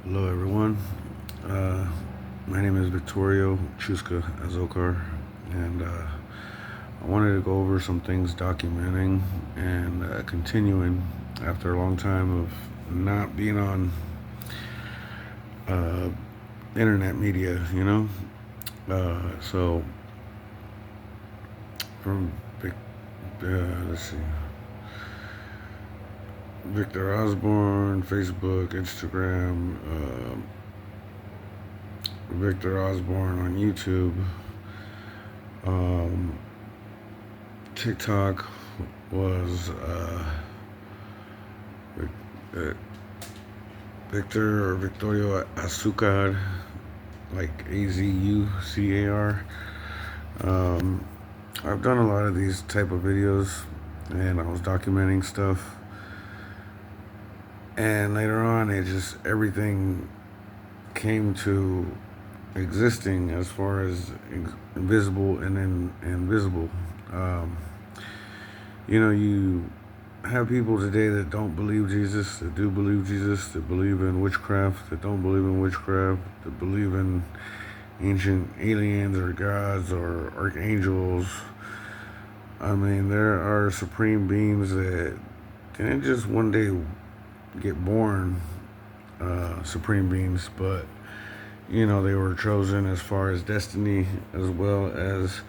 Hello, everyone. Uh, my name is Victorio Chuska Azokar, and I wanted to go over some things documenting and continuing after a long time of not being on uh, internet media. So, from Vic, let's see, Victor Osborne, Facebook, Instagram, Victor Osborne on YouTube. Um, TikTok was uh, Victor or Victorio Azucar, like Azucar. Um, I've done a lot of these type of videos, and I was documenting stuff. And later on, it just everything came to existing as far as invisible and then invisible. Um, you have people today that don't believe Jesus, that do believe Jesus, that believe in witchcraft, that don't believe in witchcraft, that believe in ancient aliens or gods or archangels. I mean, there are supreme beings that didn't just one day get born supreme beings, but they were chosen as far as destiny as well as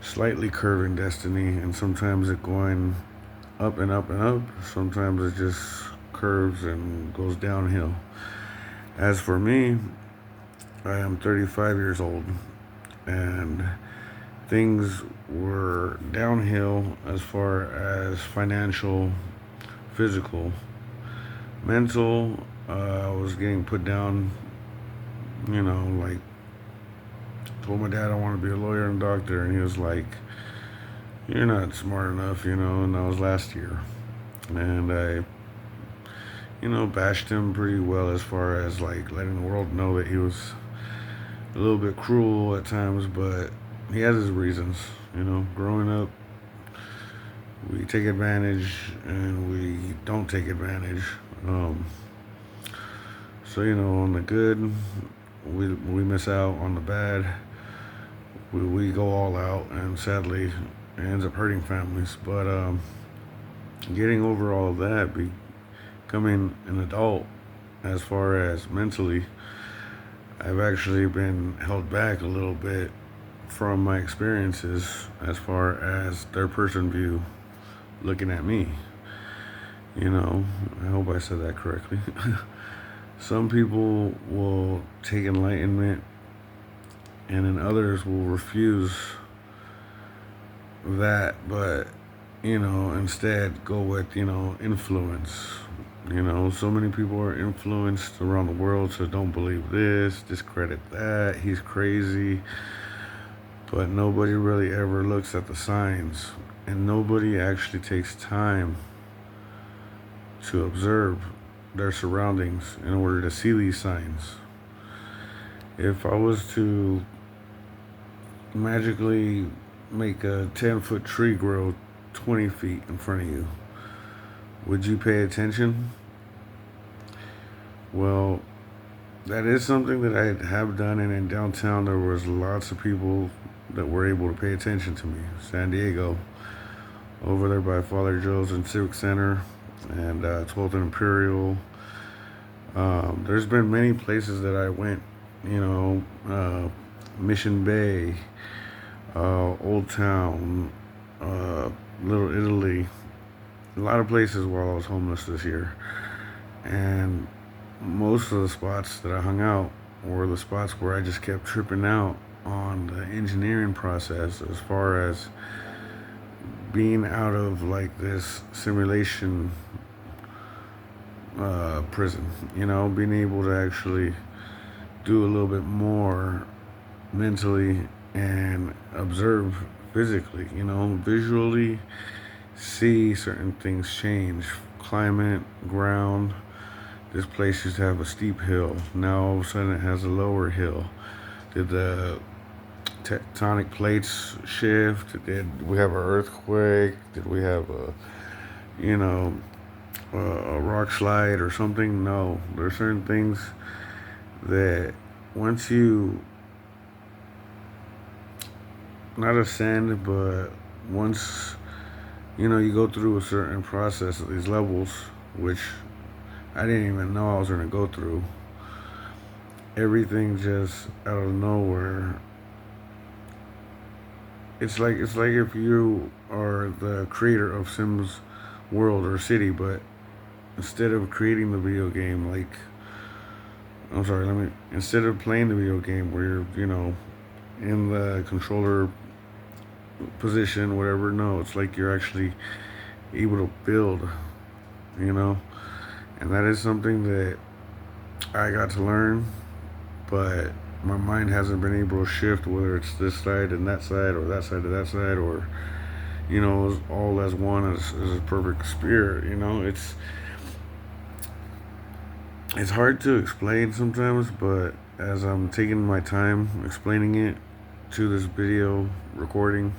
slightly curving destiny, and sometimes it going up and up and up. Sometimes it just curves and goes downhill. As for me, I am 35 years old, and things were downhill as far as financial, physical, mental. I was getting put down, like told my dad I want to be a lawyer and doctor, and he was like, "You're not smart enough," and that was last year. And I bashed him pretty well as far as like letting the world know that he was a little bit cruel at times, but he has his reasons. Growing up, we take advantage and we don't take advantage. Um, on the good, we miss out. On the bad, we go all out, and sadly, it ends up hurting families. But getting over all of that, becoming an adult, as far as mentally, I've actually been held back a little bit from my experiences as far as third person view looking at me. I hope I said that correctly. Some people will take enlightenment, and then others will refuse that, but instead go with influence. So many people are influenced around the world, so don't believe this, discredit that, he's crazy. But nobody really ever looks at the signs, and nobody actually takes time to observe their surroundings in order to see these signs. If I was to magically make a 10-foot tree grow 20 feet in front of you, would you pay attention? Well, that is something that I have done, and in downtown there was lots of people that were able to pay attention to me. San Diego, over there by Father Joe's and Civic Center, and 12th and Imperial. There's been many places that I went, Mission Bay, Old Town, Little Italy, a lot of places while I was homeless this year. And most of the spots that I hung out were the spots where I just kept tripping out on the engineering process as far as being out of like this simulation prison, being able to actually do a little bit more mentally and observe physically, visually see certain things change. Climate, ground. This place used to have a steep hill. Now all of a sudden it has a lower hill. Did the tectonic plates shift? Did we have an earthquake? Did we have a rock slide or something? No. There are certain things that once you not ascend, but once you go through a certain process of these levels, which I didn't even know I was gonna go through. Everything just out of nowhere. It's like if you are the creator of Sims world or city, but instead of creating the video game, like I'm sorry, let me instead of playing the video game where you're in the controller position, whatever. No, it's like you're actually able to build, you know, and that is something that I got to learn, but my mind hasn't been able to shift whether it's this side and that side or that side to that side or all as one as a perfect spirit. It's hard to explain sometimes, but as I'm taking my time explaining it to this video recording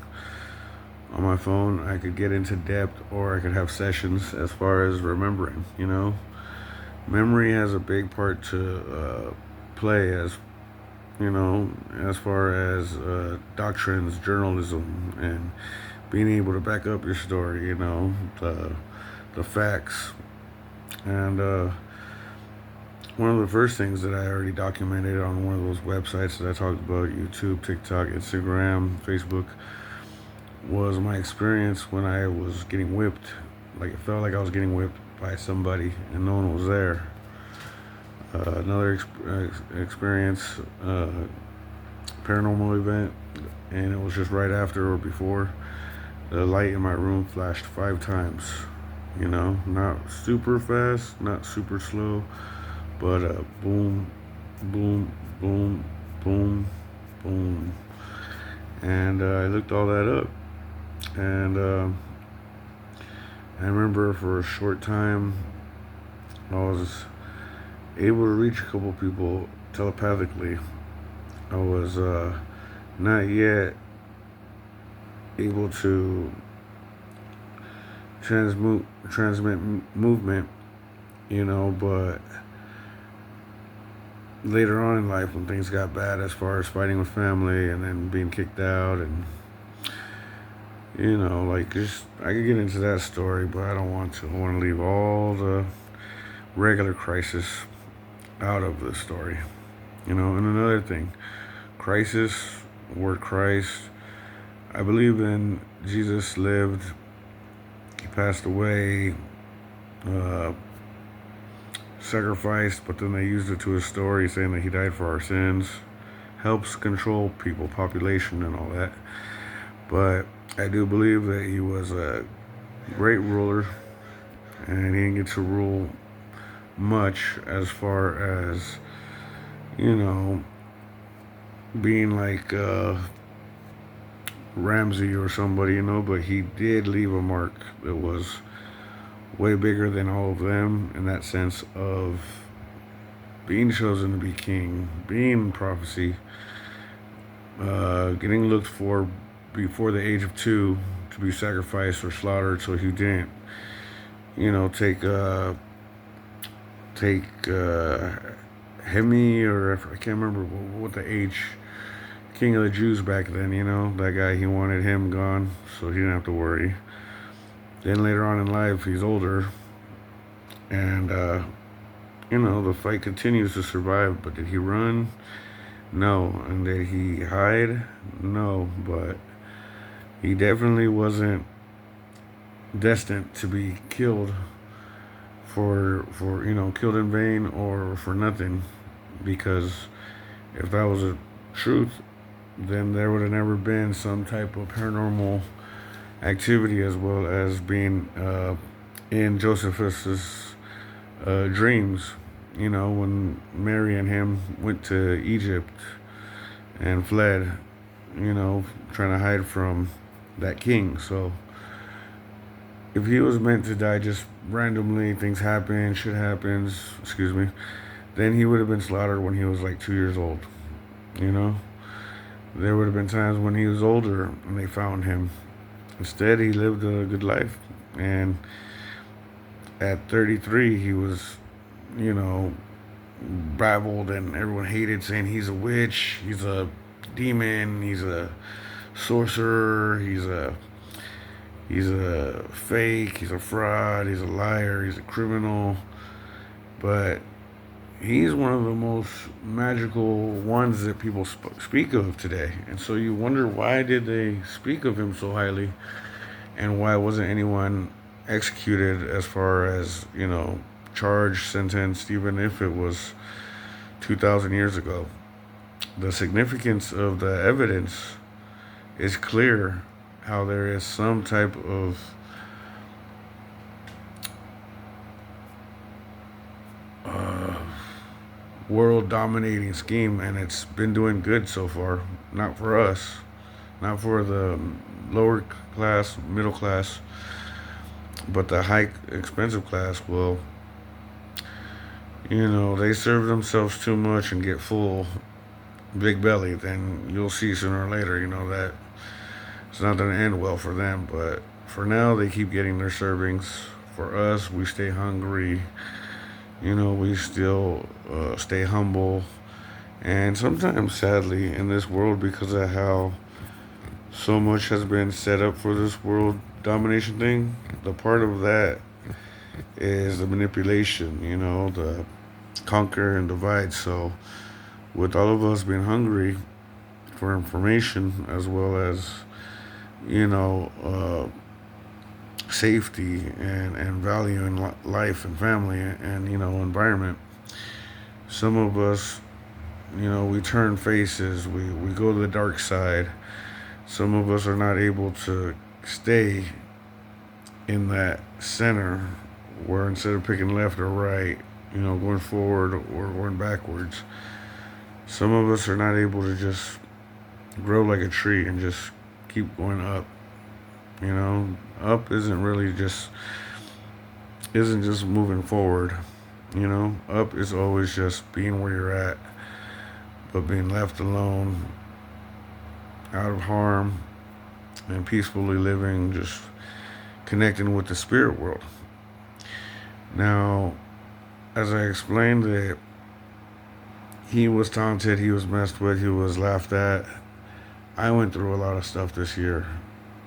on my phone, I could get into depth or I could have sessions as far as remembering. Memory has a big part to play as far as doctrines, journalism, and being able to back up your story, the facts. And one of the first things that I already documented on one of those websites that I talked about, YouTube, TikTok, Instagram, Facebook, was my experience when I was getting whipped. Like, it felt like I was getting whipped by somebody and no one was there. Another experience, paranormal event, and it was just right after or before. The light in my room flashed 5 times. Not super fast, not super slow, but boom, boom, boom, boom, boom. And I looked all that up, and I remember for a short time I was able to reach a couple people telepathically. I was not yet able to transmit movement, but later on in life when things got bad as far as fighting with family and then being kicked out and like just I could get into that story, but I don't want to. I want to leave all the regular crisis out of the story. And another thing, crisis, word Christ, I believe in Jesus lived, he passed away, sacrificed, but then they used it to his story saying that he died for our sins, helps control people, population, and all that. But I do believe that he was a great ruler, and he didn't get to rule much as far as, being like Ramsey or somebody, but he did leave a mark that was way bigger than all of them in that sense of being chosen to be king, being in prophecy, getting looked for before the age of 2 to be sacrificed or slaughtered, so he didn't, take Hemi, or I can't remember what the age, king of the Jews back then, that guy, he wanted him gone so he didn't have to worry. Then later on in life, he's older, and the fight continues to survive. But did he run? No. And did he hide? No. But he definitely wasn't destined to be killed for killed in vain or for nothing, because if that was a truth, then there would have never been some type of paranormal activity, as well as being in Josephus's dreams, when Mary and him went to Egypt and fled, trying to hide from that king. So if he was meant to die just randomly, things happen, shit happens, excuse me, then he would have been slaughtered when he was like 2 years old. There would have been times when he was older and they found him. Instead, he lived a good life, and at 33, he was, rivaled and everyone hated, saying he's a witch, he's a demon, he's a sorcerer, he's a fake, he's a fraud, he's a liar, he's a criminal. But he's one of the most magical ones that people speak of today. And so you wonder, why did they speak of him so highly, and why wasn't anyone executed, as far as, charged, sentenced, even if it was 2,000 years ago. The significance of the evidence is clear, how there is some type of uh, world dominating scheme, and it's been doing good so far. Not for us, not for the lower class, middle class, but the high expensive class. Well, they serve themselves too much and get full, big belly, then you'll see sooner or later, that it's not going to end well for them. But for now, they keep getting their servings. For us, we stay hungry. We still stay humble. And sometimes, sadly, in this world, because of how so much has been set up for this world domination thing, the part of that is the manipulation, the conquer and divide. So, with all of us being hungry for information, as well as, you know, uh, safety and value in life and family and, environment, some of us, we turn faces, we go to the dark side. Some of us are not able to stay in that center, where instead of picking left or right, going forward or going backwards, some of us are not able to just grow like a tree and just keep going up. Up isn't just moving forward. Up is always just being where you're at, but being left alone, out of harm, and peacefully living, just connecting with the spirit world. Now, as I explained that he was taunted, he was messed with, he was laughed at, I went through a lot of stuff this year.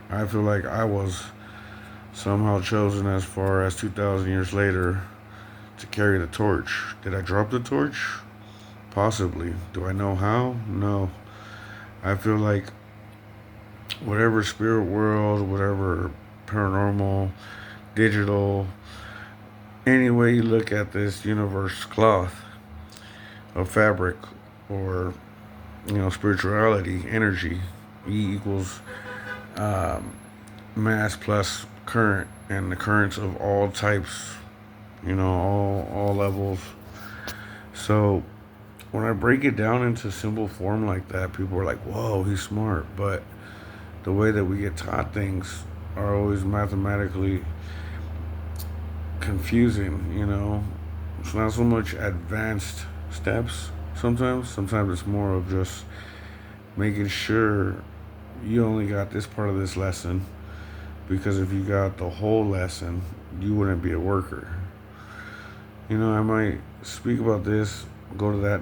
I feel like I was somehow chosen, as far as 2,000 years later, to carry the torch. Did I drop the torch? Possibly. Do I know how? No. I feel like whatever spirit world, whatever paranormal, digital, any way you look at this universe cloth of fabric, or spirituality, energy, E equals um, mass plus current, and the currents of all types, all levels. So when I break it down into simple form like that, people are like, "Whoa, he's smart." But the way that we get taught things are always mathematically confusing. It's not so much advanced steps. Sometimes it's more of just making sure you only got this part of this lesson, because if you got the whole lesson, you wouldn't be a worker. I might speak about this, go to that,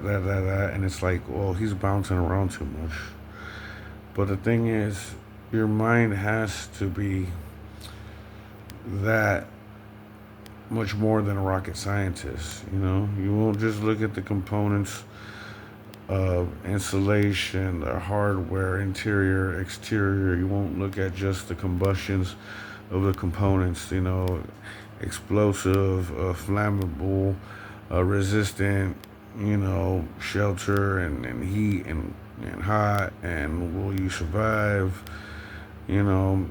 and it's like, well, he's bouncing around too much. But the thing is, your mind has to be that much more than a rocket scientist. You won't just look at the components of insulation, the hardware, interior, exterior. You won't look at just the combustions of the components, explosive, flammable, resistant, shelter and heat and hot, and will you survive? You know,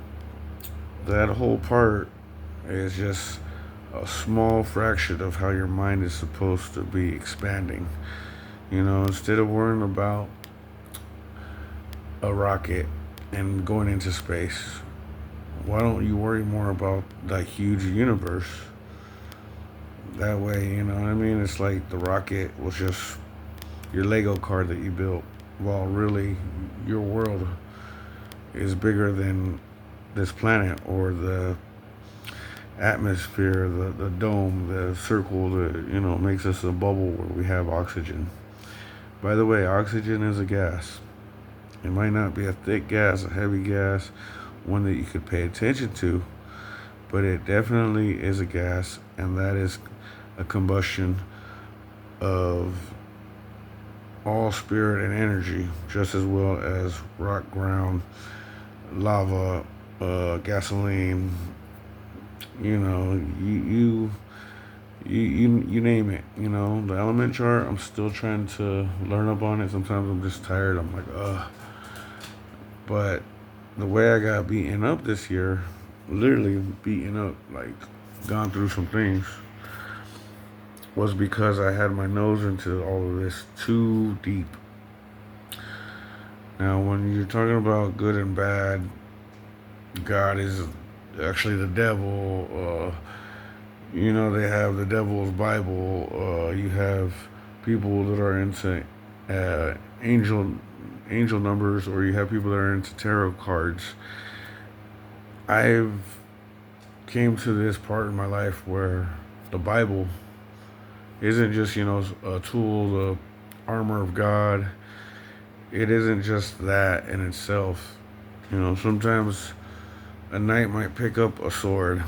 that whole part is just a small fraction of how your mind is supposed to be expanding. Instead of worrying about a rocket and going into space, why don't you worry more about that huge universe? That way, you know what I mean? It's like the rocket was just your Lego car that you built, while really your world is bigger than this planet, or the atmosphere, the dome, the circle that, makes us a bubble where we have oxygen. By the way, oxygen is a gas. It might not be a thick gas, a heavy gas, one that you could pay attention to, but it definitely is a gas, and that is a combustion of all spirit and energy, just as well as rock, ground, lava, gasoline. You name it. The element chart. I'm still trying to learn up on it. Sometimes I'm just tired. I'm like, ugh. But the way I got beaten up this year, literally beaten up, like gone through some things, was because I had my nose into all of this too deep. Now, when you're talking about good and bad, God is actually the devil. They have the devil's Bible. You have people that are into angel numbers, or you have people that are into tarot cards. I've came to this part in my life where the Bible isn't just a tool, the armor of God. It isn't just that in itself. Sometimes a knight might pick up a sword,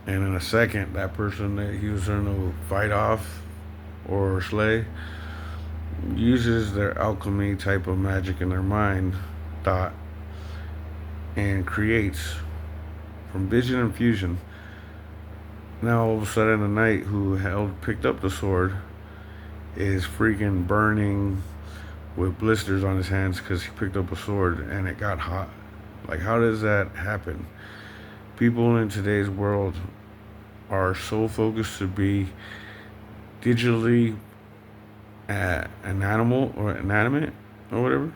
and in a second, that person that he was going to fight off or slay uses their alchemy type of magic in their mind, thought, and creates from vision and fusion. Now all of a sudden, the knight who picked up the sword is freaking burning with blisters on his hands because he picked up a sword and it got hot. Like, how does that happen? People in today's world are so focused to be digitally an animal or inanimate or whatever,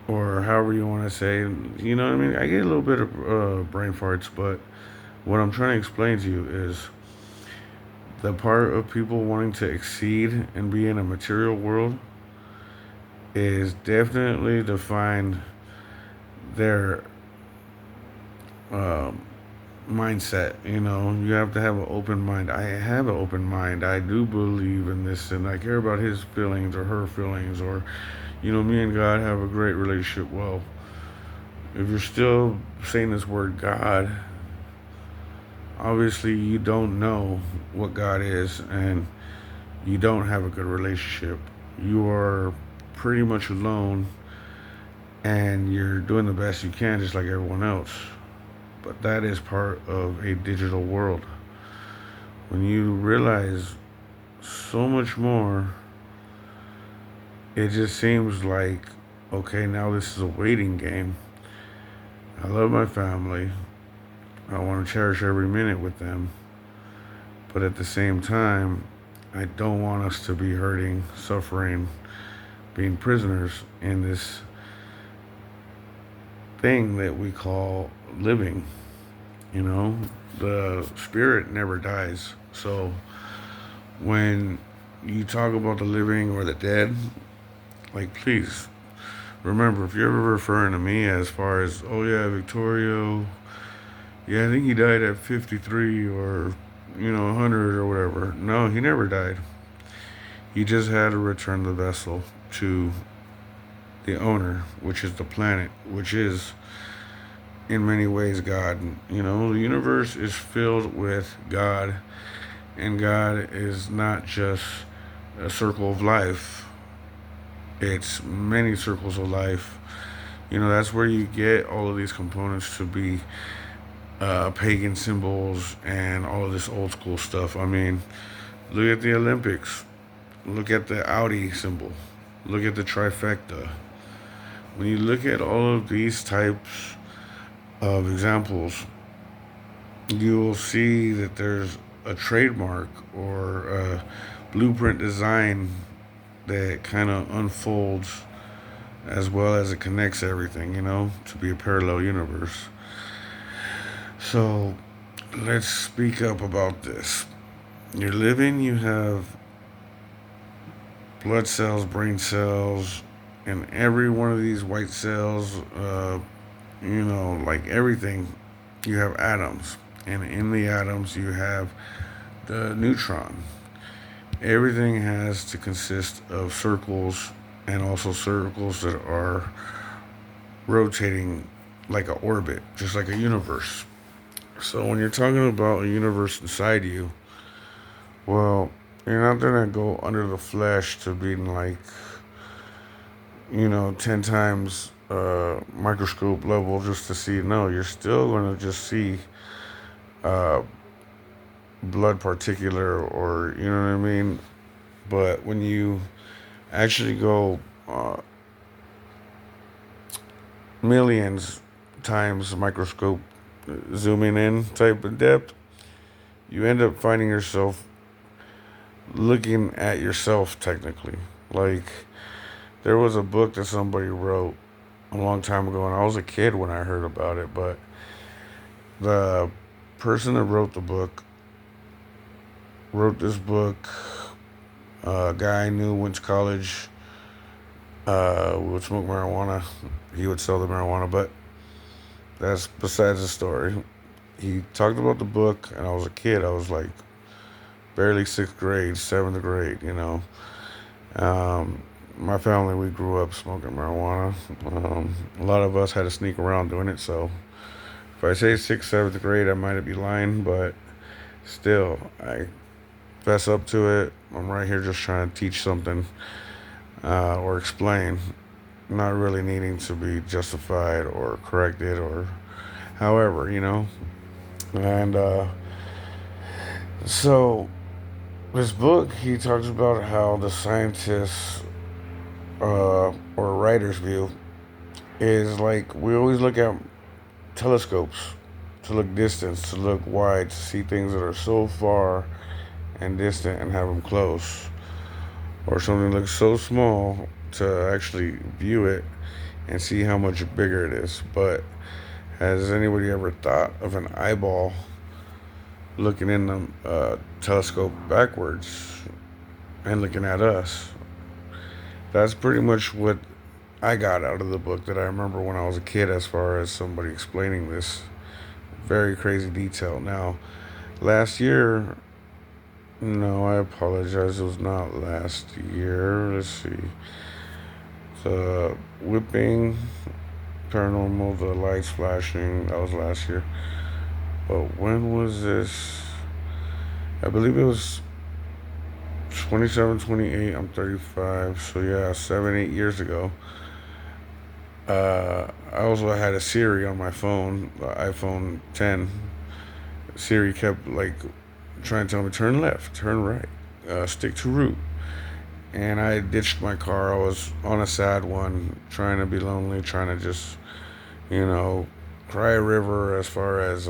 or however you want to say. You know what I mean? I get a little bit of brain farts, but what I'm trying to explain to you is the part of people wanting to exceed and be in a material world is definitely to find their mindset. You have to have an open mind. I have an open mind. I do believe in this, and I care about his feelings or her feelings, or me and God have a great relationship. Well, if you're still saying this word God, obviously you don't know what God is, and you don't have a good relationship. You are pretty much alone, and you're doing the best you can just like everyone else. But that is part of a digital world. When you realize so much more, it just seems like, okay, now this is a waiting game. I love my family. I want to cherish every minute with them. But at the same time, I don't want us to be hurting, suffering, being prisoners in this thing that we call living. The spirit never dies. So when you talk about the living or the dead, like, please remember, if you're ever referring to me as far as, oh yeah, Victorio, yeah, I think he died at 53 or 100 or whatever. No, he never died. He just had to return the vessel to the owner, which is the planet, which is in many ways God. The universe is filled with God, and God is not just a circle of life. It's many circles of life. That's where you get all of these components to be pagan symbols and all of this old school stuff. I mean, look at the Olympics. Look at the Audi symbol. Look at the trifecta. When you look at all of these types of examples, you will see that there's a trademark or a blueprint design that kind of unfolds as well as it connects everything, to be a parallel universe. So let's speak up about this. You're living, you have blood cells, brain cells, and every one of these white cells, like everything, you have atoms. And in the atoms, you have the neutron. Everything has to consist of circles and also circles that are rotating like an orbit, just like a universe. So when you're talking about a universe inside you, well, you're not gonna go under the flesh to being like, 10 times microscope level just to see. No, you're still gonna just see uh, blood particular, or you know what I mean. But when you actually go millions times microscope zooming in type of depth, you end up finding yourself looking at yourself technically. Like, there was a book that somebody wrote a long time ago, and I was a kid when I heard about it, but the person that wrote the book wrote this book. A guy I knew went to college, would smoke marijuana. He would sell the marijuana, but that's besides the story. He talked about the book, and I was a kid. I was like barely sixth grade, seventh grade, my family, we grew up smoking marijuana. A lot of us had to sneak around doing it. So if I say sixth, seventh grade, I might be lying, but still, I fess up to it. I'm right here just trying to teach something or explain, not really needing to be justified or corrected or however, And so this book, he talks about how the scientists or writer's view is like we always look at telescopes to look distance, to look wide, to see things that are so far and distant and have them close, or something looks so small to actually view it and see how much bigger it is. But has anybody ever thought of an eyeball looking in the telescope backwards and looking at us? That's pretty much what I got out of the book that I remember when I was a kid, as far as somebody explaining this very crazy detail. Now, last year, no, I apologize, it was not last year. Let's see. The whipping, paranormal, the lights flashing, that was last year. But when was this? I believe it was 27, 28. I'm 35. So yeah, 7, 8 years ago. I also had a Siri on my phone, the iPhone 10. Siri kept like trying to tell me turn left, turn right, stick to route. And I ditched my car. I was on a sad one, trying to be lonely, trying to just, you know, cry a river as far as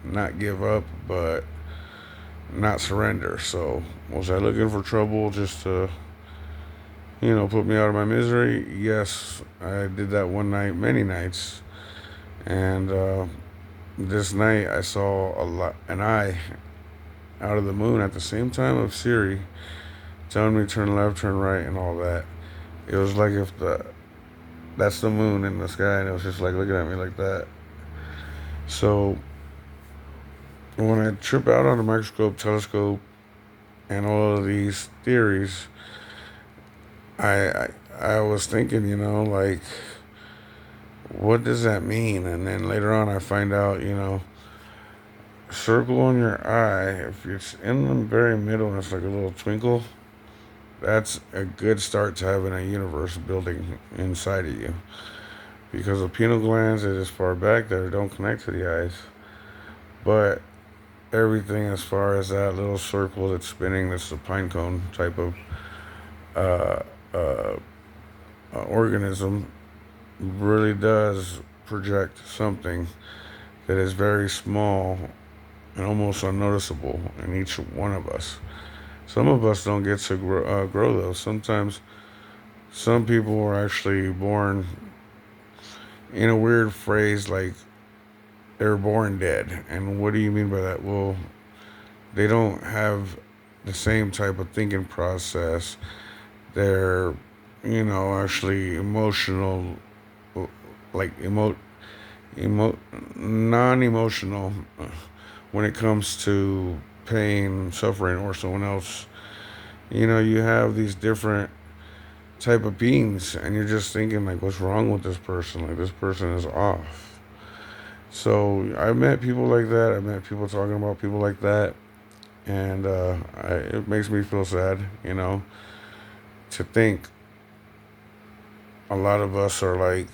not give up, but not surrender. So, was I looking for trouble just to, put me out of my misery? Yes, I did that one night, many nights. And this night I saw an eye out of the moon at the same time of Siri telling me turn left, turn right, and all that. It was like if that's the moon in the sky, and it was just like looking at me like that. So when I trip out on the microscope, telescope, and all of these theories, I I was thinking, like, what does that mean? And then later on, I find out, circle on your eye. If it's in the very middle and it's like a little twinkle, that's a good start to having a universe building inside of you. Because the pineal glands are as far back that don't connect to the eyes. But everything as far as that little circle that's spinning, that's a pine cone type of uh, uh, organism, really does project something that is very small and almost unnoticeable in each one of us. Some of us don't get to grow those. Sometimes some people are actually born in a weird phrase like they're born dead. And what do you mean by that? Well, they don't have the same type of thinking process. They're, actually emotional, like non-emotional, when it comes to pain, suffering, or someone else. You have these different type of beings, and you're just thinking like, what's wrong with this person? Like, this person is off. So I met people like that. I met people talking about people like that, and it makes me feel sad, to think a lot of us are like,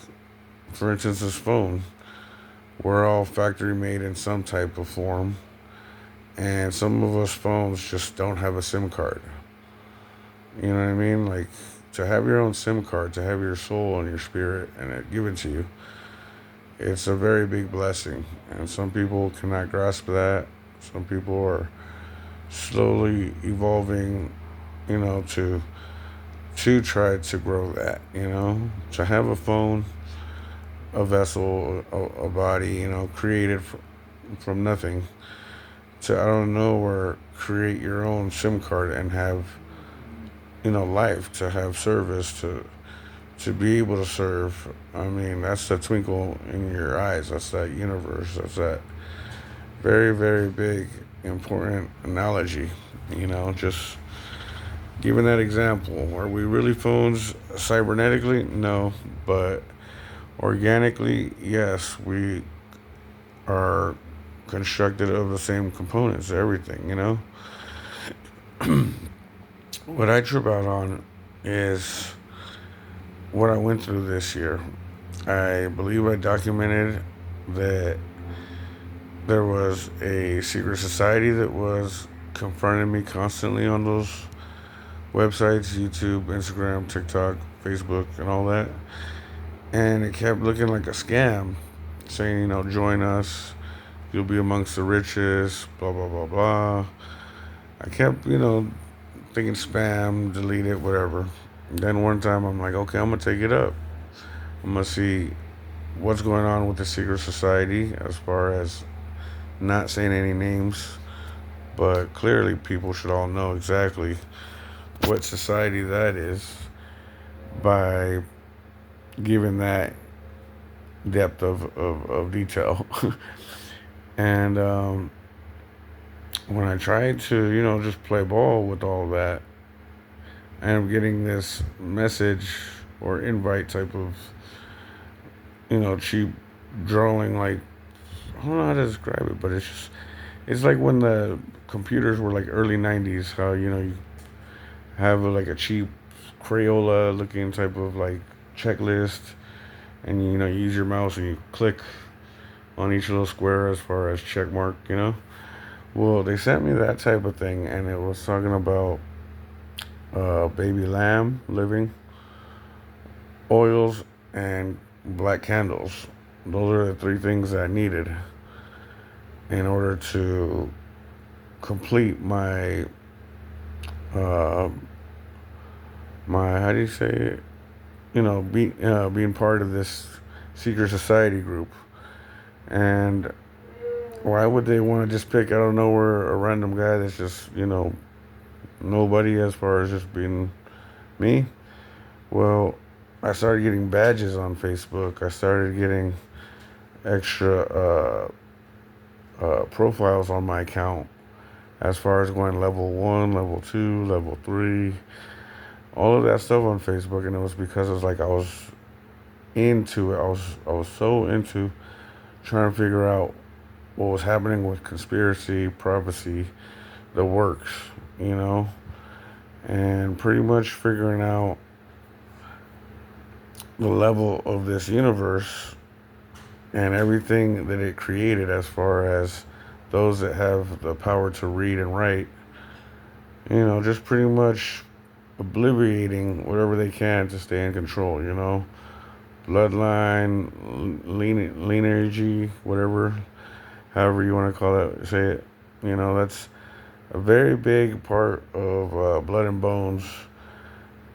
for instance, this phone. We're all factory made in some type of form, and some of us phones just don't have a SIM card. You know what I mean? Like, to have your own SIM card, to have your soul and your spirit and it given to you, it's a very big blessing. And some people cannot grasp that. Some people are slowly evolving, to try to grow that, to have a phone, a vessel, a body, created from nothing, to out of nowhere create your own SIM card and have, life, to have service, to be able to serve. I mean, that's the twinkle in your eyes. That's that universe. That's that very, very big, important analogy. Just giving that example. Are we really phones cybernetically? No, but organically, yes, we are constructed of the same components, everything. What I trip out on is what I went through this year. I believe I documented that there was a secret society that was confronting me constantly on those websites, YouTube, Instagram, TikTok, Facebook, and all that. And it kept looking like a scam, saying, join us, you'll be amongst the richest, blah, blah, blah, blah. I kept, thinking spam, delete it, whatever. And then one time I'm like, okay, I'm going to take it up. I'm going to see what's going on with the secret society as far as not saying any names, but clearly people should all know exactly what society that is by giving that depth of detail. And when I tried to, just play ball with all that, I'm getting this message or invite type of, cheap drawing. Like, I don't know how to describe it, but it's like when the computers were like early 90s, how, you have like a cheap Crayola looking type of like checklist, and you use your mouse and you click on each little square as far as check mark. Well, they sent me that type of thing, and it was talking about baby lamb living, oils, and black candles. Those are the three things that I needed in order to complete uh, my how do you say it? Being part of this secret society group. And why would they want to just pick out of nowhere a random guy that's just, nobody as far as just being me? Well, I started getting badges on Facebook. I started getting extra profiles on my account as far as going level 1, level 2, level 3, all of that stuff on Facebook. And it was because it was like I was into it. I was so into trying to figure out what was happening with conspiracy, prophecy, the works, and pretty much figuring out the level of this universe and everything that it created as far as those that have the power to read and write, just pretty much obliterating whatever they can to stay in control, bloodline, lean energy, whatever, however you want to call it, say it. That's a very big part of blood and bones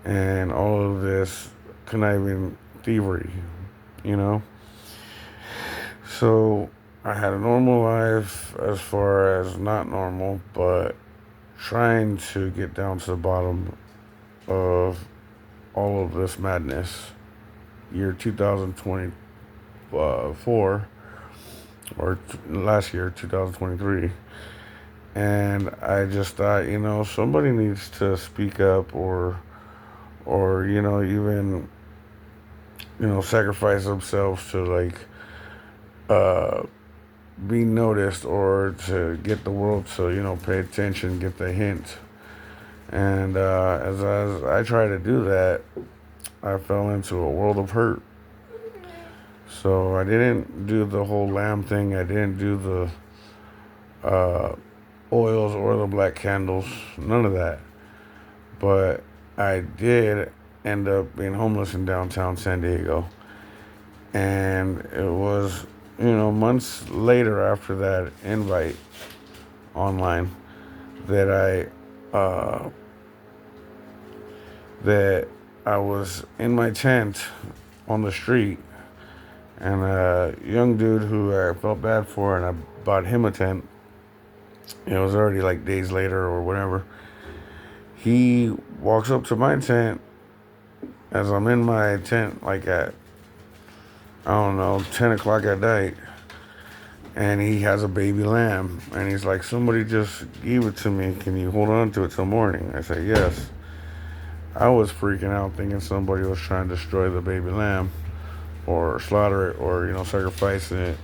and all of this conniving thievery, you know. So I had a normal life as far as not normal, but trying to get down to the bottom of all of this madness. Year 2024 or last year, 2023. And I just thought, somebody needs to speak up, or even sacrifice themselves to like uh, be noticed, or to get the world to pay attention, get the hint. And as I try to do that, I fell into a world of hurt. So I didn't do the whole lamb thing. I didn't do the oils or the black candles, none of that. But I did end up being homeless in downtown San Diego. And it was, months later after that invite online that that I was in my tent on the street, and a young dude who I felt bad for, and I bought him a tent. It was already like days later or whatever. He walks up to my tent as I'm in my tent, like at, I don't know, 10 o'clock at night. And he has a baby lamb. And he's like, somebody just gave it to me. Can you hold on to it till morning? I said, yes. I was freaking out thinking somebody was trying to destroy the baby lamb, or slaughter it, or, sacrifice it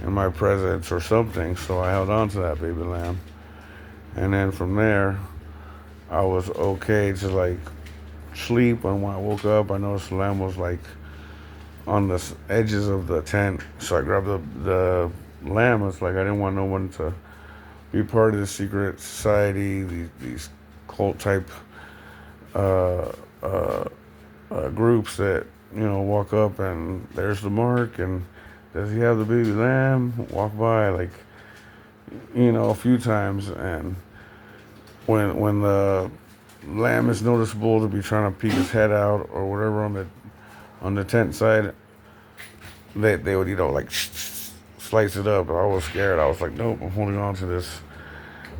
in my presence or something. So I held on to that baby lamb. And then from there, I was okay to like sleep. And when I woke up, I noticed the lamb was like on the edges of the tent. So I grabbed the lamb. It's like I didn't want no one to be part of the secret society, these cult type uh, uh, groups that walk up and there's the mark, and does he have the baby lamb? Walk by like a few times, and when the lamb is noticeable to be trying to peek his head out or whatever on the tent side, they would like slice it up. I was scared. I was like, nope, I'm holding on to this.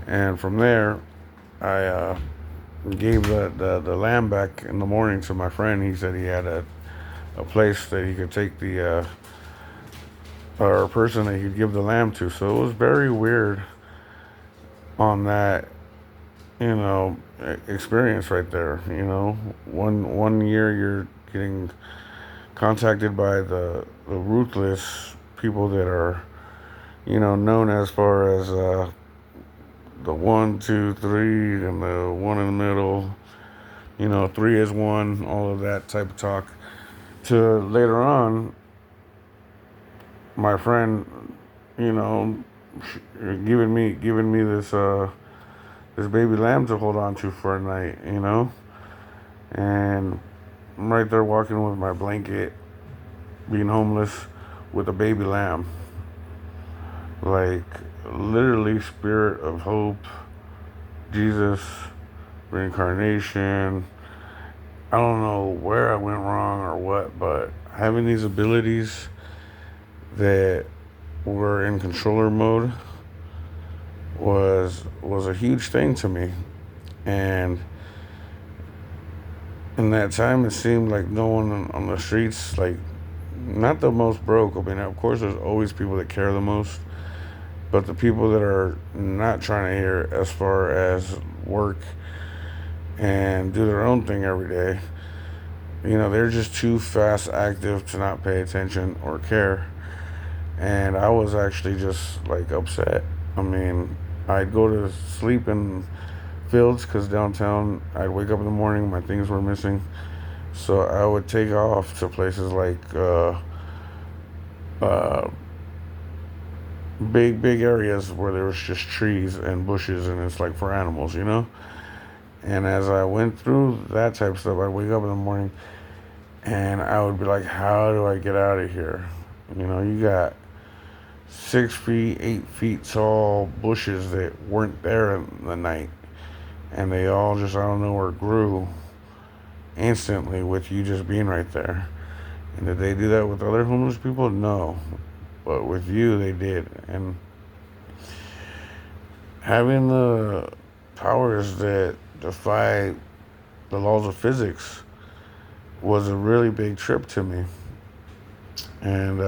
And from there, I gave the lamb back in the morning to my friend. He said he had a place that he could take the or a person that he'd give the lamb to. So it was very weird on that, experience right there. One year you're getting contacted by the ruthless people that are, known as far as the 1, 2, 3, and the one in the middle. Three is one, all of that type of talk. To later on, my friend, giving me this baby lamb to hold on to for a night, and I'm right there walking with my blanket, being homeless, with a baby lamb. Like, literally, spirit of hope, Jesus, reincarnation. I don't know where I went wrong or what, but having these abilities that were in controller mode was a huge thing to me. And in that time, it seemed like no one on the streets, like, not the most broke. I mean, of course, there's always people that care the most, but the people that are not trying to hear as far as work and do their own thing every day, they're just too fast active to not pay attention or care. And I was actually just like upset. I mean, I'd go to sleep in fields because downtown, I'd wake up in the morning, my things were missing. So I would take off to places like uh, big areas where there was just trees and bushes, and it's like for animals. And as I went through that type of stuff, I'd wake up in the morning and I would be like, how do I get out of here? You got 6 feet, 8 feet tall bushes that weren't there in the night, and they all just out of nowhere grew instantly with you just being right there. And did they do that with other homeless people? No. But with you, they did. And having the powers that defy the laws of physics was a really big trip to me. And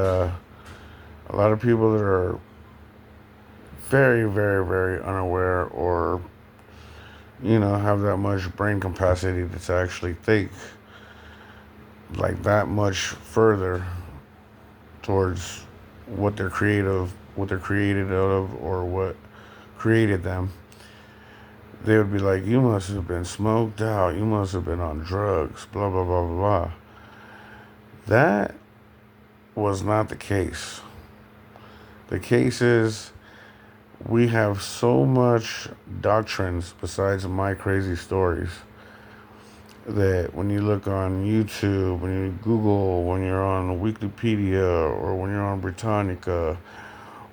A lot of people that are very, very, very unaware or, have that much brain capacity to actually think like that much further towards what they're created out of, or what created them. They would be like, you must have been smoked out, you must have been on drugs, blah, blah, blah, blah, blah. That was not the case. The case is we have so much doctrines besides my crazy stories that when you look on YouTube, when you Google, when you're on Wikipedia, or when you're on Britannica,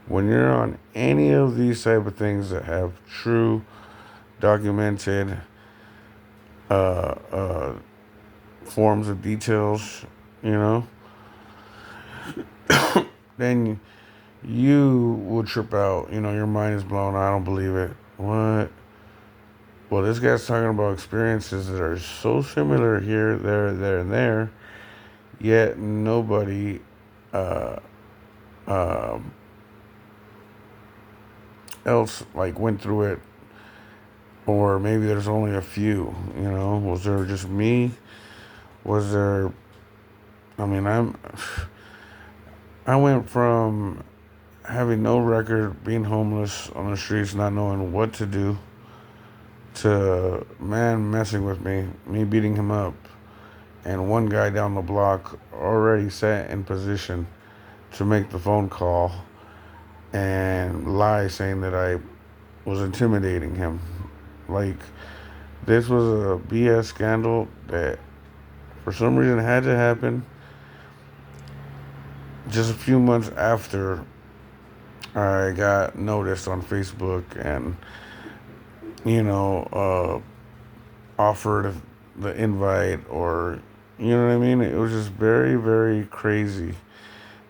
when you're on any of these type of things that have true documented uh, uh, forms of details, you know, then you will trip out. Your mind is blown. I don't believe it. What? Well, this guy's talking about experiences that are so similar here, there, and there, yet nobody uh, uh, else like went through it, or maybe there's only a few. Was there just me? Was there? I mean, I went from having no record, being homeless on the streets, not knowing what to do, to man messing with me beating him up, and one guy down the block already sat in position to make the phone call and lie, saying that I was intimidating him. Like, this was a BS scandal that for some reason had to happen just a few months after I got noticed on Facebook and, offered the invite, or, you know what I mean? It was just very, very crazy.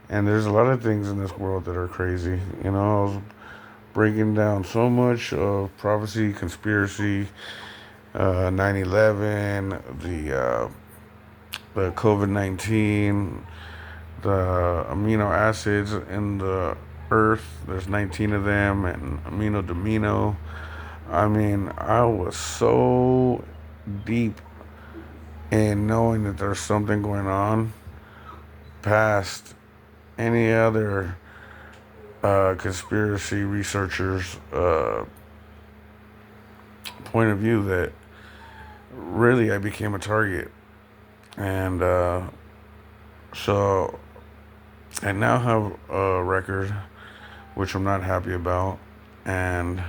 And there's a lot of things in this world that are crazy. I was breaking down so much of prophecy, conspiracy, 9/11, the COVID-19, the amino acids in the earth. There's 19 of them, and amino domino. I mean, I was so deep in knowing that there's something going on past any other conspiracy researchers' point of view, that really I became a target. And so I now have a record, which I'm not happy about. And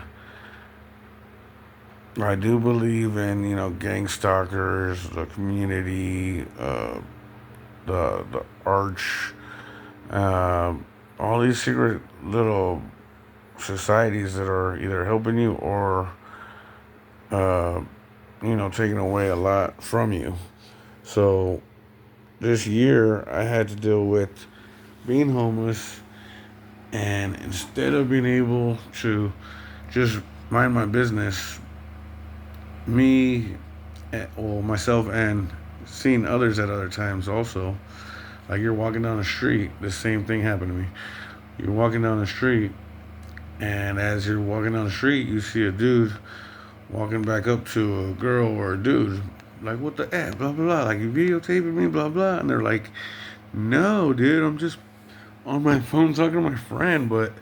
I do believe in, gang stalkers, the community, the arch, uh, all these secret little societies that are either helping you or, uh, taking away a lot from you. So this year I had to deal with being homeless, and instead of being able to just mind my business, myself, and seeing others at other times also. Like, you're walking down the street, the same thing happened to me. You're walking down the street, and as you're walking down the street, you see a dude walking back up to a girl or a dude. Like, what the F, blah, blah, blah. Like, you videotaping me, blah, blah. And they're like, no, dude, I'm just on my phone talking to my friend. But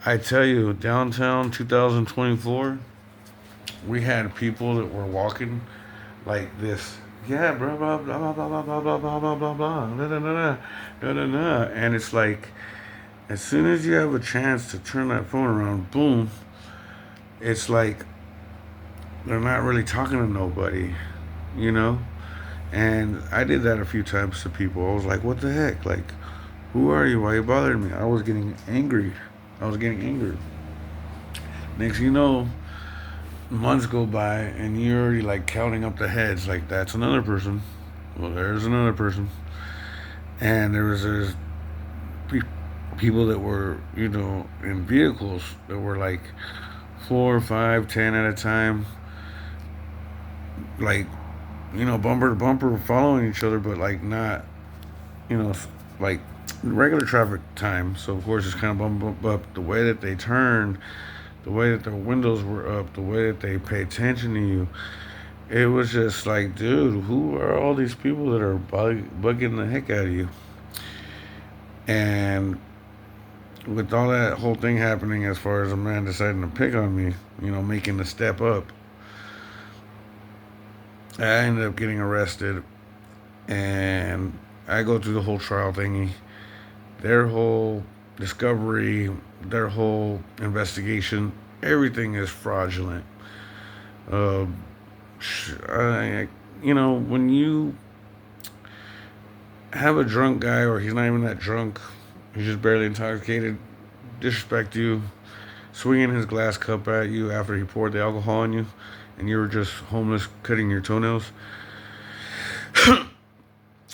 I tell you, downtown 2024, we had people that were walking like this. Yeah, blah blah blah blah blah blah blah blah blah blah blah da da da da da da. And it's like, as soon as you have a chance to turn that phone around, boom, it's like they're not really talking to nobody, you know. And I did that a few times to people. I was like, what the heck? Like, who are you? Why are you bothering me? I was getting angry. Next thing you know, months go by and you're already like counting up the heads. Like, that's another person. Well, there's another person. And there's people that were, in vehicles that were like 4, 5, 10 at a time. Like, bumper to bumper following each other, but like not, like regular traffic time. So of course it's kind of bump up. The way that they turned, the way that their windows were up, the way that they pay attention to you, it was just like, dude, who are all these people that are bugging the heck out of you? And with all that whole thing happening, as far as a man deciding to pick on me, making the step up, I ended up getting arrested, and I go through the whole trial thingy, their whole discovery, their whole investigation, everything is fraudulent. Uh, when you have a drunk guy, or he's not even that drunk, he's just barely intoxicated, disrespect you, swinging his glass cup at you after he poured the alcohol on you, and you were just homeless cutting your toenails,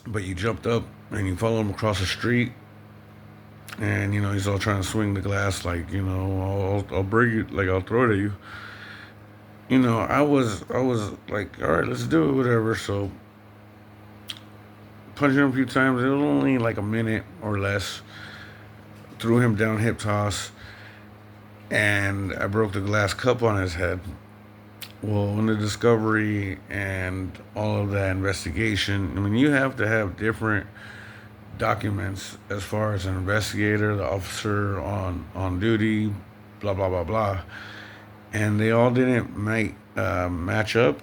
but you jumped up and you followed him across the street, and he's all trying to swing the glass like, I'll break it, like I'll throw it at you. I was like, all right, let's do it, whatever. So punched him a few times. It was only like a minute or less. Threw him down, hip toss, and I broke the glass cup on his head. Well, in the discovery and all of that investigation, I mean, you have to have different documents as far as an investigator, the officer on duty, blah blah blah blah, and they all didn't match up.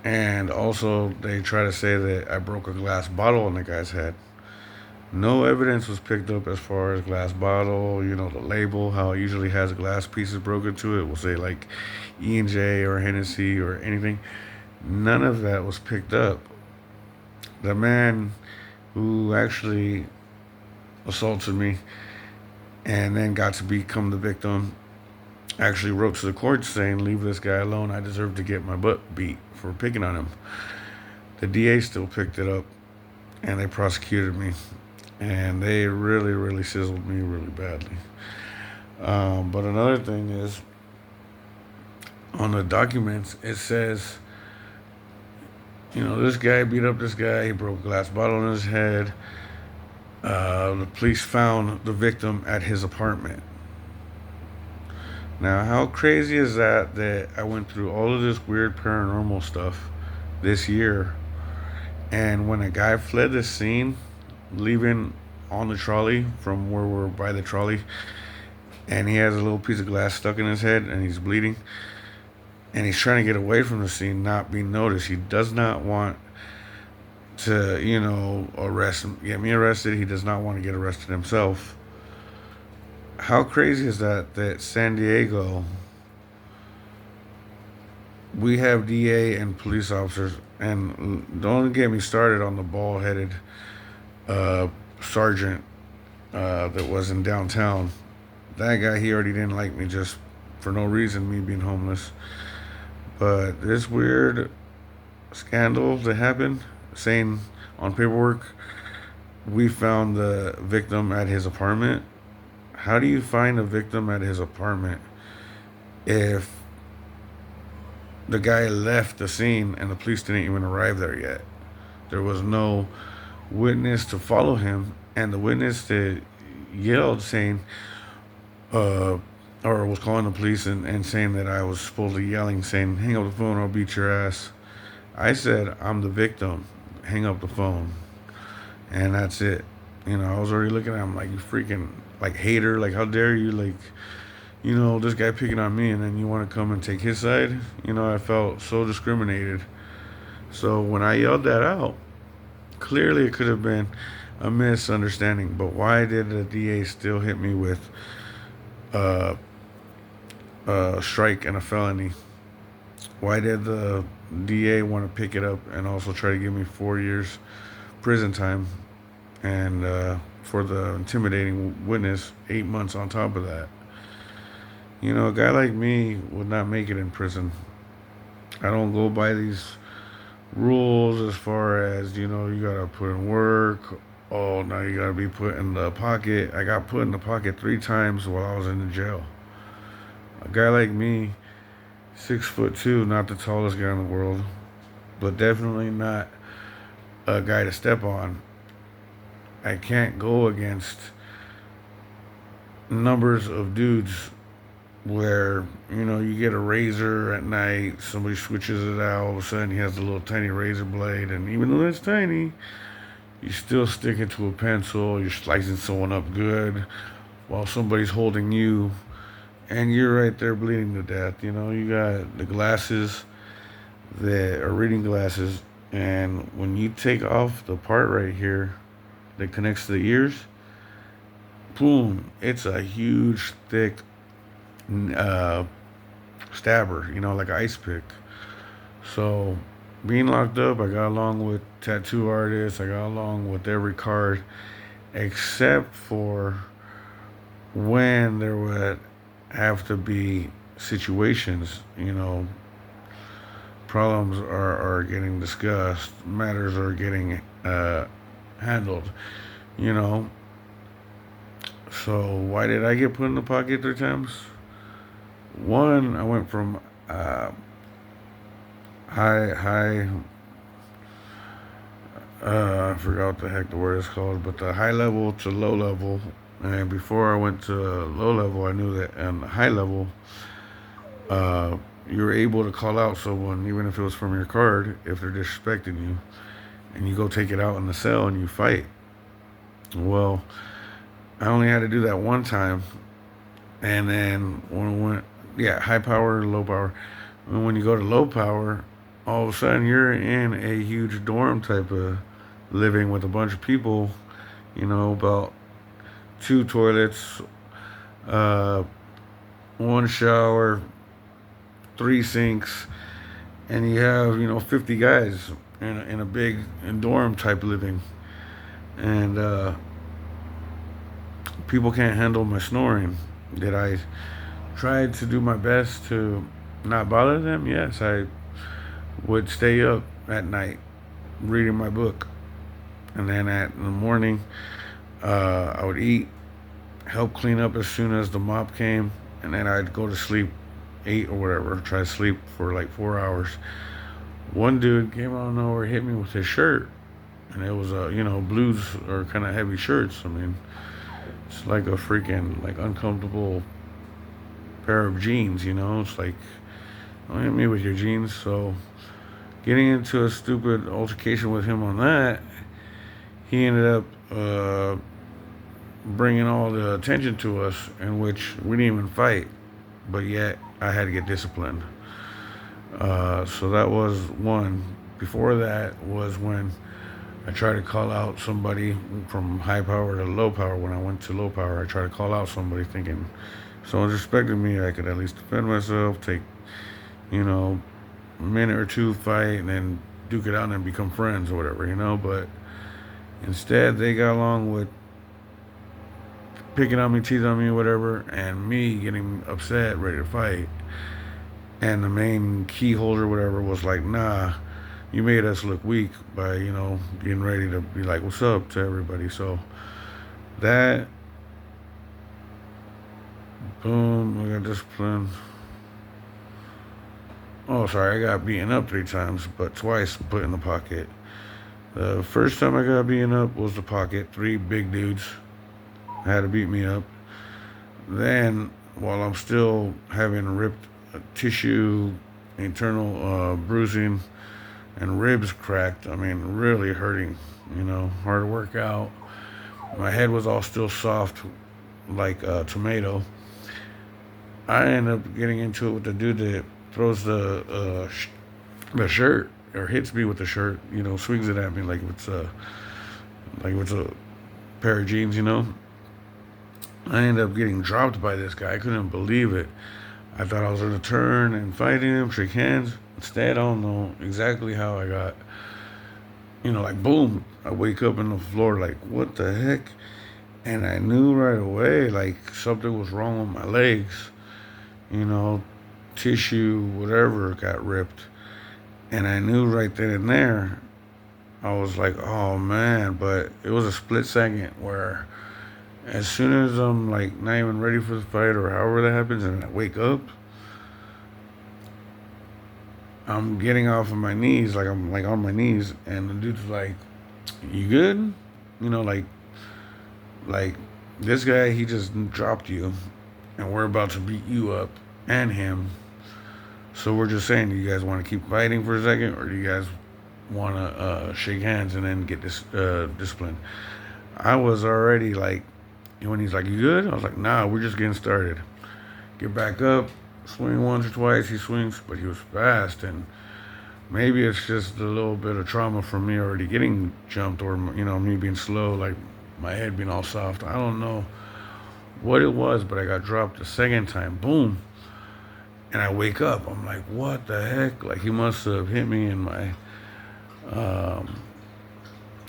And also, they try to say that I broke a glass bottle on the guy's head. No evidence was picked up as far as glass bottle. The label, how it usually has glass pieces broken to it, will say like E&J or Hennessy or anything. None of that was picked up. The man who actually assaulted me and then got to become the victim actually wrote to the court saying, leave this guy alone. I deserve to get my butt beat for picking on him. The DA still picked it up, and they prosecuted me. And they really, really sizzled me really badly. But another thing is, on the documents, it says, this guy beat up this guy. He broke a glass bottle on his head. The police found the victim at his apartment. Now, how crazy is that I went through all of this weird paranormal stuff this year, and when a guy fled the scene, leaving on the trolley from where we're by the trolley, and he has a little piece of glass stuck in his head, and he's bleeding, and he's trying to get away from the scene, not being noticed. He does not want to, get me arrested. He does not want to get arrested himself. How crazy is that San Diego, we have DA and police officers, and don't get me started on the bald-headed sergeant that was in downtown. That guy, he already didn't like me just for no reason, me being homeless. But this weird scandal that happened, saying on paperwork, we found the victim at his apartment. How do you find a victim at his apartment if the guy left the scene and the police didn't even arrive there yet? There was no witness to follow him, and the witness that yelled saying, or was calling the police and saying that I was supposedly yelling, saying, hang up the phone, I'll beat your ass. I said, I'm the victim, hang up the phone. And that's it. I was already looking at him like, you freaking, like, hater, like, how dare you, like, this guy picking on me, and then you want to come and take his side. I felt so discriminated. So when I yelled that out, clearly it could have been a misunderstanding, but why did the DA still hit me with a strike and a felony? Why did the DA want to pick it up and also try to give me 4 years prison time, and for the intimidating witness, 8 months on top of that? A guy like me would not make it in prison. I don't go by these rules as far as, you gotta put in work. Oh, now you gotta be put in the pocket. I got put in the pocket 3 times while I was in the jail. A guy like me, 6'2", not the tallest guy in the world, but definitely not a guy to step on. I can't go against numbers of dudes where you get a razor at night, somebody switches it out, all of a sudden he has a little tiny razor blade, and even though it's tiny, you still stick it to a pencil. You're slicing someone up good while somebody's holding you, and you're right there bleeding to death. You got the glasses that are reading glasses, and when you take off the part right here that connects to the ears, boom, it's a huge, thick uh, stabber, like an ice pick. So, being locked up, I got along with tattoo artists, I got along with every card, except for when there would have to be situations, problems are getting discussed, matters are getting handled, you know. So why did I get put in the pocket 3 times? One, I went from uh, high, I forgot what the heck the word is called, but the high level to low level. And before I went to low level, I knew that on the high level, uh, you were able to call out someone, even if it was from your card, if they're disrespecting you, and you go take it out in the cell and you fight. Well, I only had to do that one time, and then when I went, yeah, high power, low power. And when you go to low power, all of a sudden you're in a huge dorm type of living with a bunch of people, about 2 toilets, uh, one shower, 3 sinks, and you have 50 guys in a big dorm type living, and people can't handle my snoring. Did I try to do my best to not bother them? Yes, I would stay up at night reading my book, and then in the morning, I would eat, help clean up as soon as the mop came, and then I'd go to sleep, 8 or whatever, try to sleep for like 4 hours. One dude came out of nowhere, hit me with his shirt, and it was blues are kind of heavy shirts. I mean, it's like a freaking like uncomfortable pair of jeans. It's like don't hit me with your jeans. So getting into a stupid altercation with him on that, he ended up bringing all the attention to us, in which we didn't even fight, but yet I had to get disciplined. So that was one. Before that was when I tried to call out somebody from high power to low power. When I went to low power, I tried to call out somebody thinking if someone's respecting me, I could at least defend myself, take, a minute or two fight, and then duke it out and become friends or whatever. But instead, they got along with picking on me, teasing on me, whatever, and me getting upset, ready to fight. And the main key holder, whatever, was like, nah, you made us look weak by, getting ready to be like, what's up to everybody. So that, boom, I got disciplined. Oh, sorry, I got beaten up 3 times, but twice put in the pocket. The first time I got beaten up was the pocket. 3 big dudes had to beat me up. Then, while I'm still having ripped tissue, internal bruising, and ribs cracked, I mean, really hurting, hard to work out. My head was all still soft like a tomato. I ended up getting into it with the dude that throws the shirt or hits me with the shirt, swings it at me like it's a pair of jeans. I ended up getting dropped by this guy. I couldn't believe it. I thought I was going to turn and fight him, shake hands. Instead, I don't know exactly how I got, like boom. I wake up on the floor like, what the heck? And I knew right away, like something was wrong with my legs. You know, tissue, whatever got ripped. And I knew right then and there, I was like, oh man. But it was a split second where as soon as I'm like not even ready for the fight or however that happens, and I wake up, I'm getting off of my knees, like I'm like on my knees, and the dude's like, "You good?" Like Like, this guy, he just dropped you, and we're about to beat you up and him. So we're just saying, do you guys want to keep fighting for a second, or do you guys want to shake hands and then get this discipline? I was already like, when he's like, you good? I was like, nah, we're just getting started. Get back up, swing once or twice. He swings, but he was fast, and maybe it's just a little bit of trauma from me already getting jumped, or me being slow, like my head being all soft. I don't know what it was, but I got dropped the second time. Boom, and I wake up. I'm like, what the heck? Like he must have hit me um,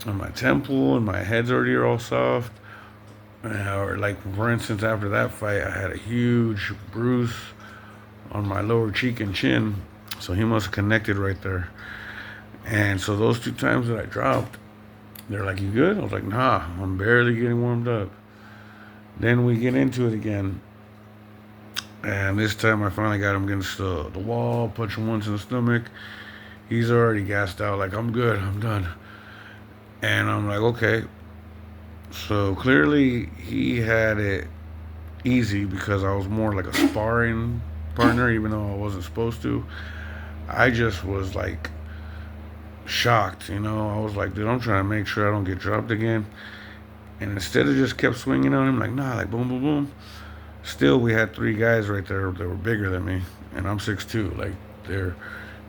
in my temple, and my head's already all soft. Or like for instance, after that fight, I had a huge bruise on my lower cheek and chin. So he must have connected right there. And so those two times that I dropped, they're like, "You good?" I was like, "Nah, I'm barely getting warmed up." Then we get into it again, and this time I finally got him against the wall, punch him once in the stomach. He's already gassed out, like, "I'm good, I'm done." And I'm like, okay. So clearly he had it easy because I was more like a sparring partner, even though I wasn't supposed to. I just was like shocked. I was like, dude, I'm trying to make sure I don't get dropped again. And instead of just kept swinging on him, like, nah, like boom, boom, boom. Still, we had three guys right there that were bigger than me, and I'm 6'2". Like,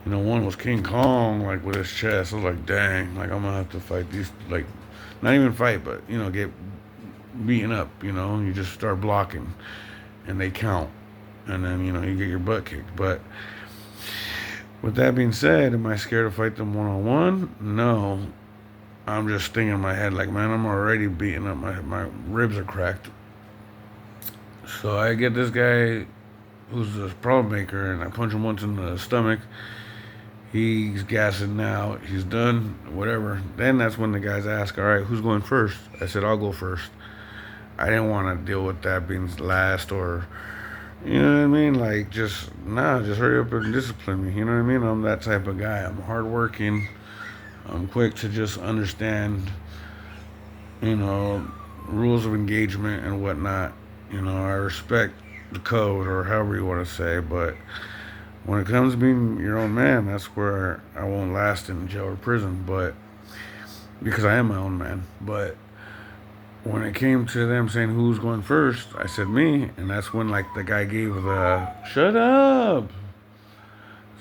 one was King Kong, like with his chest. I was like, dang, like I'm gonna have to fight these, like, not even fight, but get beaten up. You just start blocking, and they count, and then you get your butt kicked. But with that being said, am I scared to fight them one on one? No. I'm just thinking in my head, like, man, I'm already beaten up. My ribs are cracked. So I get this guy who's the problem maker, and I punch him once in the stomach. He's gassing now. He's done, whatever. Then that's when the guys ask, all right, who's going first? I said, I'll go first. I didn't want to deal with that being last, or, you know what I mean? Like, just hurry up and discipline me. You know what I mean? I'm that type of guy. I'm hardworking. I'm quick to just understand, you know, rules of engagement and whatnot. I respect the code, or however you want to say, but when it comes to being your own man, that's where I won't last in jail or prison, but because I am my own man. But when it came to them saying who's going first, I said me, and that's when like the guy gave the shut up.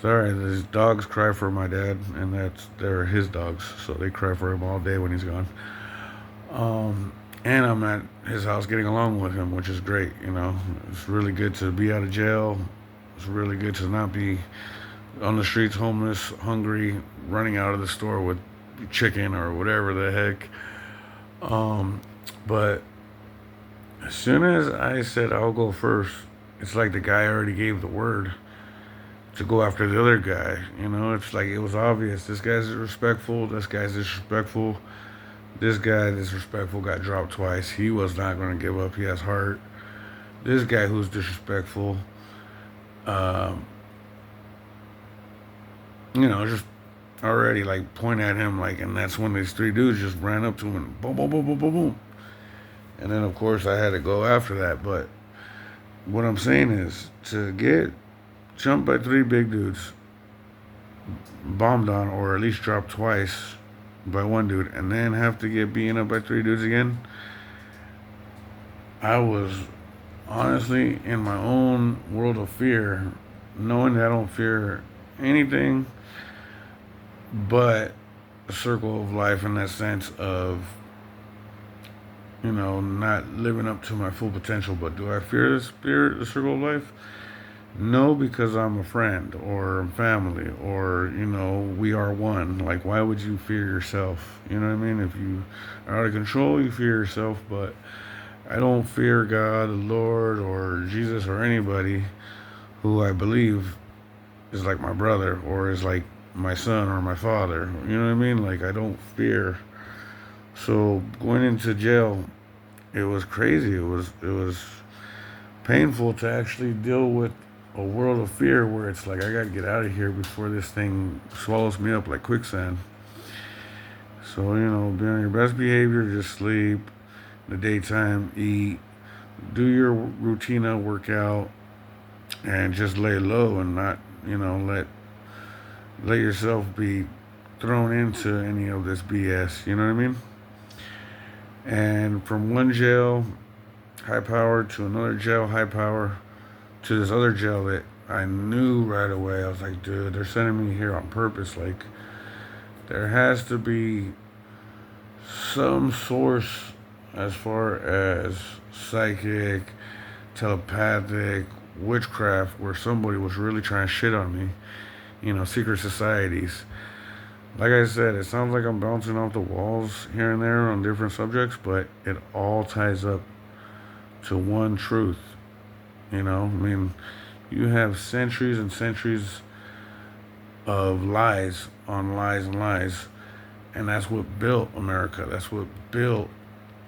Sorry, these dogs cry for my dad, and they're his dogs, so they cry for him all day when he's gone. And I'm at his house getting along with him, which is great. It's really good to be out of jail. It's really good to not be on the streets, homeless, hungry, running out of the store with chicken or whatever the heck. But as soon as I said I'll go first, it's like the guy already gave the word to go after the other guy. It's like it was obvious. This guy's disrespectful. This guy's disrespectful. This guy disrespectful got dropped twice. He was not going to give up. He has heart. This guy who's disrespectful, um, just already like point at him, like, and that's when these three dudes just ran up to him and boom, boom, boom, boom, boom, boom. And then of course I had to go after that. But what I'm saying is to get jumped by three big dudes, bombed on, or at least dropped twice by one dude, and then have to get beaten up by three dudes again. I was honestly in my own world of fear, knowing that I don't fear anything but a circle of life, in that sense of, not living up to my full potential. But do I fear the circle of life? No, because I'm a friend or family, or, we are one. Like, why would you fear yourself? You know what I mean? If you are out of control, you fear yourself. But I don't fear God, the Lord, or Jesus, or anybody who I believe is like my brother, or is like my son or my father. You know what I mean? Like, I don't fear. So going into jail, it was crazy. It was painful to actually deal with a world of fear where it's like I gotta get out of here before this thing swallows me up like quicksand. So, be on your best behavior, just sleep, In the daytime, eat, do your routine of workout, and just lay low and not, let yourself be thrown into any of this BS. You know what I mean? And from one jail, high power, to another jail, high power, to this other jail that I knew right away. I was like, dude, they're sending me here on purpose. Like, there has to be some source as far as psychic, telepathic, witchcraft, where somebody was really trying to shit on me. Secret societies. Like I said, it sounds like I'm bouncing off the walls here and there on different subjects, but it all ties up to one truth. I mean, you have centuries and centuries of lies on lies and lies, and that's what built America. That's what built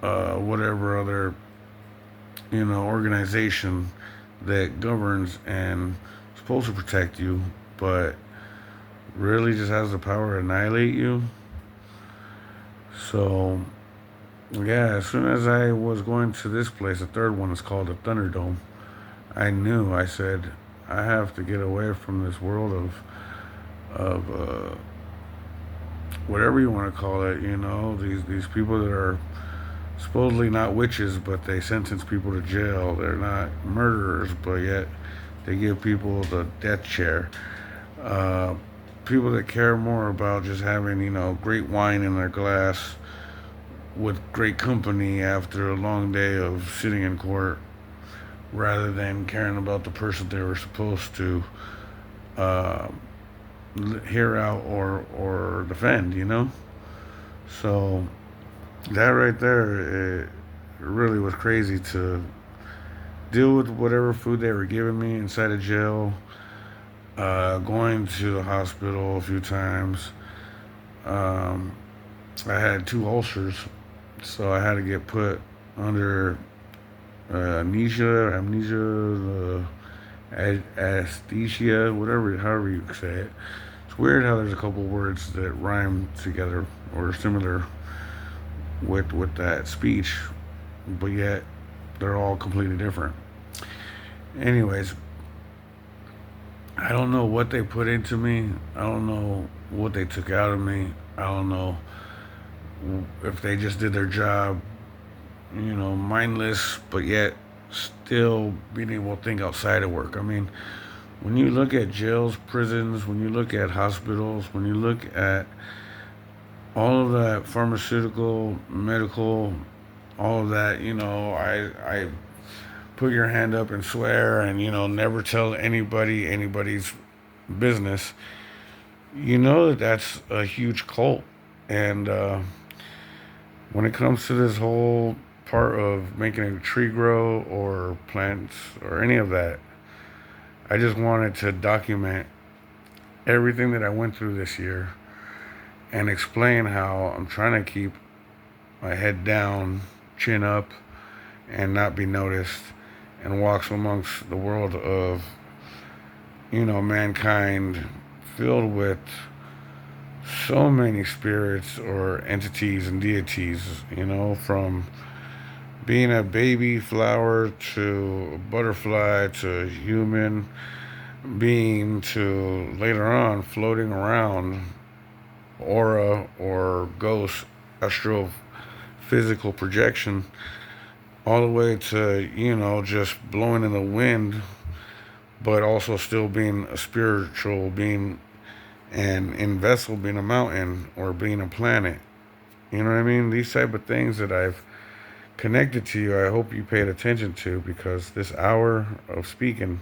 whatever other organization that governs and is supposed to protect you, but really just has the power to annihilate you. So yeah, as soon as I was going to this place, the third one is called the Thunderdome. I knew. I said, I have to get away from this world of whatever you want to call it. These people that are supposedly not witches, but they sentence people to jail. They're not murderers, but yet they give people the death chair. Uh, People that care more about just having great wine in their glass with great company after a long day of sitting in court, rather than caring about the person they were supposed to uh, hear out or defend. So that right there, it really was crazy to deal with whatever food they were giving me inside of jail. Going to the hospital a few times. Um, I had two ulcers, so I had to get put under amnesia, anesthesia, whatever, however you say it. It's weird how there's a couple words that rhyme together or similar with that speech, but yet they're all completely different. Anyways, I don't know what they put into me. I don't know what they took out of me. I don't know if they just did their job, mindless, but yet still being able to think outside of work. I mean, when you look at jails, prisons, when you look at hospitals, when you look at all of that pharmaceutical, medical, all of that, I put your hand up and swear and, never tell anybody anybody's business. You know that that's a huge cult. And when it comes to this whole part of making a tree grow or plants or any of that, I just wanted to document everything that I went through this year and explain how I'm trying to keep my head down, chin up, and not be noticed, and walks amongst the world of, mankind filled with so many spirits or entities and deities, from being a baby flower to a butterfly to a human being to later on floating around aura or ghost, astral physical projection, all the way to, just blowing in the wind, but also still being a spiritual being, and in vessel being a mountain or being a planet. You know what I mean? These type of things that I've connected to you, I hope you paid attention to, because this hour of speaking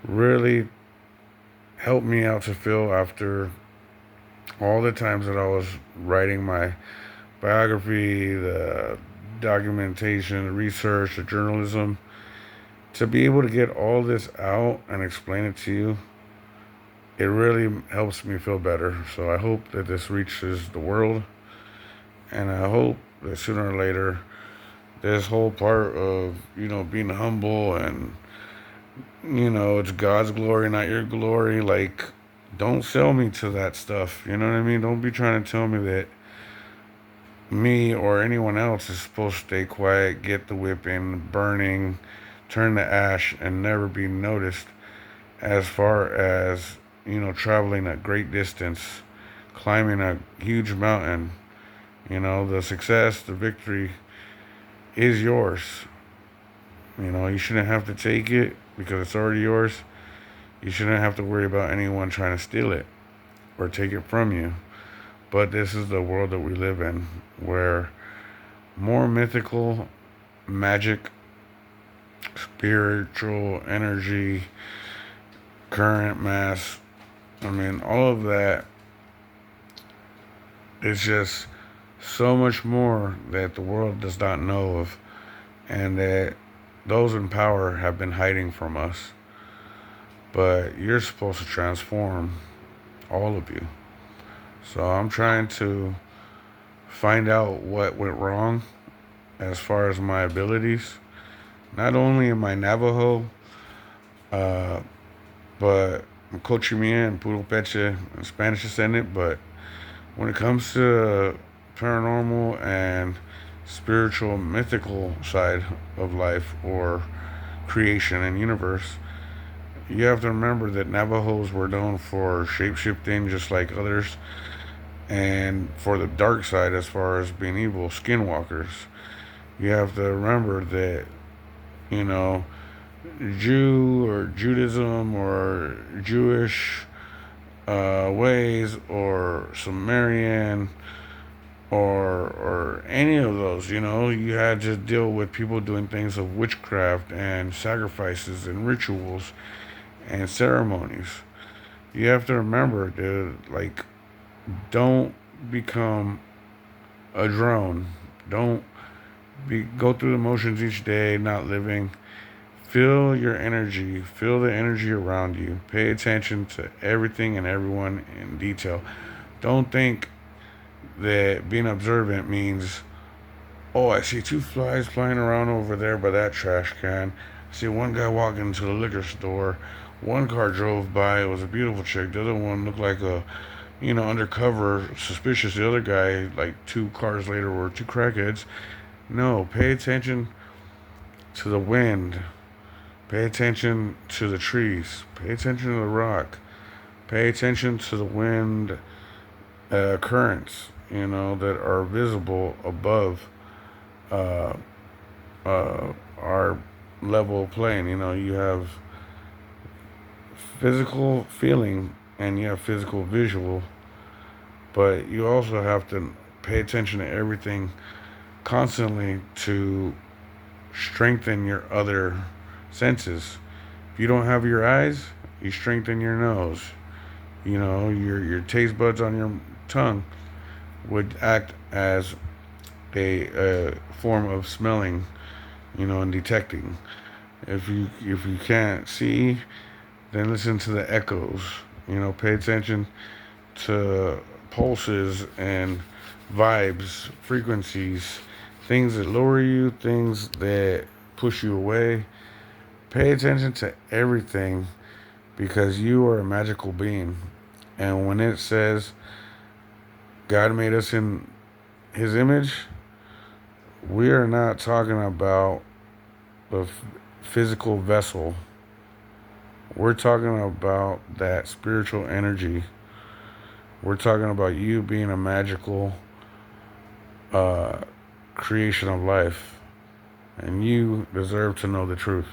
really helped me out to feel, after all the times that I was writing my biography, the documentation, the research, the journalism, to be able to get all this out and explain it to you. It really helps me feel better. So I hope that this reaches the world, and I hope that sooner or later, this whole part of, being humble and, it's God's glory, not your glory. Like, don't sell me to that stuff. You know what I mean? Don't be trying to tell me that me or anyone else is supposed to stay quiet, get the whipping, burning, turn to ash, and never be noticed as far as, traveling a great distance, climbing a huge mountain. The success, the victory is yours. You shouldn't have to take it because it's already yours. You shouldn't have to worry about anyone trying to steal it or take it from you. But this is the world that we live in where more mythical, magic, spiritual energy, current mass, all of that is just so much more that the world does not know of, and that those in power have been hiding from us. But you're supposed to transform all of you. So I'm trying to find out what went wrong as far as my abilities, not only in my Navajo, uh, but Cochimia and Puro Peche and Spanish descendant. But when it comes to paranormal and spiritual, mythical side of life or creation and universe, you have to remember that Navajos were known for shapeshifting just like others, and for the dark side as far as being evil, skinwalkers. You have to remember that, you know, Jew or Judaism or Jewish ways or Sumerian or any of those, you had to deal with people doing things of witchcraft and sacrifices and rituals and ceremonies. You have to remember, dude, like, don't become a drone. Don't go through the motions each day, not living. Feel your energy, feel the energy around you. Pay attention to everything and everyone in detail. Don't think that being observant means, oh, I see two flies flying around over there by that trash can. I see one guy walking into the liquor store. One car drove by. It was a beautiful chick. The other one looked like a, undercover, suspicious. The other guy, like 2 cars later, were two crackheads. No, pay attention to the wind. Pay attention to the trees. Pay attention to the rock. Pay attention to the wind currents, that are visible above uh, our level plane. You have physical feeling and you have physical visual, but you also have to pay attention to everything constantly to strengthen your other senses. If you don't have your eyes, you strengthen your nose. Your taste buds on your tongue would act as a form of smelling, and detecting. If you can't see, then listen to the echoes. Pay attention to pulses and vibes, frequencies, things that lower you, things that push you away. Pay attention to everything because you are a magical being. And when it says God made us in His image, we are not talking about the physical vessel. We're talking about that spiritual energy. We're talking about you being a magical creation of life. And you deserve to know the truth.